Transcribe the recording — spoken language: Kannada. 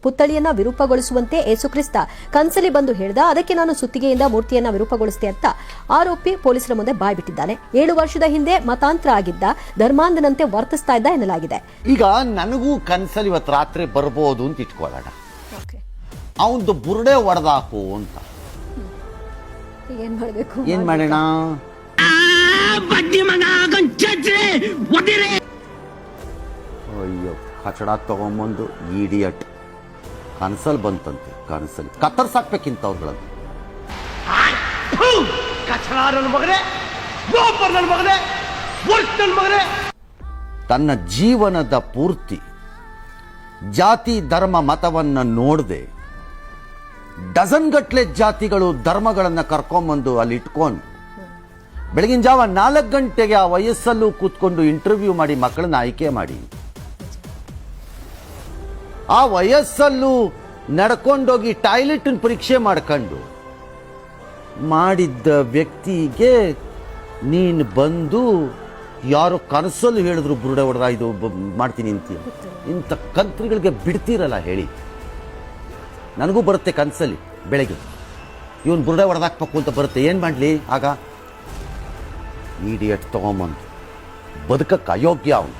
ಪುತ್ಥಳಿಯನ್ನ ವಿರೂಪಗೊಳಿಸುವಂತೆ ಯೇಸುಕ್ರಿಸ್ತ ಕನಸಲ್ಲಿ ಬಂದು ಹೇಳ್ದ. ಅದಕ್ಕೆ ನಾನು ಸುತ್ತಿಗೆಯಿಂದ ಮೂರ್ತಿಯನ್ನ ವಿರೂಪಗೊಳಿಸಿದೆ ಅಂತ ಆರೋಪಿ ಪೊಲೀಸರ ಮುಂದೆ ಬಾಯ್ಬಿಟ್ಟಿದ್ದಾನೆ. 7 ವರ್ಷದ ಹಿಂದೆ ಮತಾಂತರ ಆಗಿದ್ದ, ಧರ್ಮಾಂಧನಂತೆ ವರ್ತಿಸ್ತಾ ಇದ್ದ ಎನ್ನಲಾಗಿದೆ. ಈಗ ನನಗೂ ಕನಸಲ್ಲಿ ಇವತ್ತು ರಾತ್ರಿ ಬರ್ಬೋದು ಅಂತ ಇಟ್ಕೊಳ್ಳೋಣ. ಅವನದು ಬುರುಡೆ ಹೊಡೆದಾಕು ಅಂತ ಏನ್ ಮಾಡ್ಬೇಕು? ಏನ್ ಮಾಡೋಣ? ಅಯ್ಯೋ, ಕಚಡ ತಗೊಂಬಂದು ಇಡಿಯಟ್ ಕನಸಲ್ಲಿ ಬಂತಂತೆ. ಕನಸಲ್ಲಿ ಕತ್ತರ್ಸಾಕ್ಬೇಕಿಂತ ಅವ್ರುಗಳನ್ನು. ತನ್ನ ಜೀವನದ ಪೂರ್ತಿ ಜಾತಿ ಧರ್ಮ ಮತವನ್ನ ನೋಡದೆ ಡಜನ್ ಗಟ್ಲೆ ಜಾತಿಗಳು ಧರ್ಮಗಳನ್ನು ಕರ್ಕೊಂಬಂದು ಅಲ್ಲಿ ಇಟ್ಕೊಂಡು ಬೆಳಗಿನ ಜಾವ 4 ಗಂಟೆಗೆ ಆ ವಯಸ್ಸಲ್ಲೂ ಕೂತ್ಕೊಂಡು ಇಂಟರ್ವ್ಯೂ ಮಾಡಿ ಮಕ್ಕಳನ್ನ ಆಯ್ಕೆ ಮಾಡಿ ಆ ವಯಸ್ಸಲ್ಲೂ ನಡ್ಕೊಂಡೋಗಿ ಟಾಯ್ಲೆಟ್ ಪರೀಕ್ಷೆ ಮಾಡ್ಕೊಂಡು ಮಾಡಿದ್ದ ವ್ಯಕ್ತಿಗೆ ನೀನು ಬಂದು ಯಾರೋ ಕನಸಲ್ಲಿ ಹೇಳಿದ್ರು ಬುರುಡೆ ಹೊಡೆದ ಇದು ಮಾಡ್ತೀನಿ ಅಂತೀಯ. ಇಂಥ ಕಂತ್ರಿಗಳಿಗೆ ಬಿಡ್ತೀರಲ್ಲ ಹೇಳಿ. ನನಗೂ ಬರುತ್ತೆ ಕನಸಲ್ಲಿ ಬೆಳಗ್ಗೆ ಇವನು ಬುರುಡೆ ಹೊಡೆದಾಕ್ಬೇಕು ಅಂತ ಬರುತ್ತೆ. ಏನು ಮಾಡಲಿ ಆಗ? ಇಡಿಯಟ್ ತಗೊಂಬಂದು ಬದುಕಕ್ಕೆ ಅಯೋಗ್ಯ ಅವನು.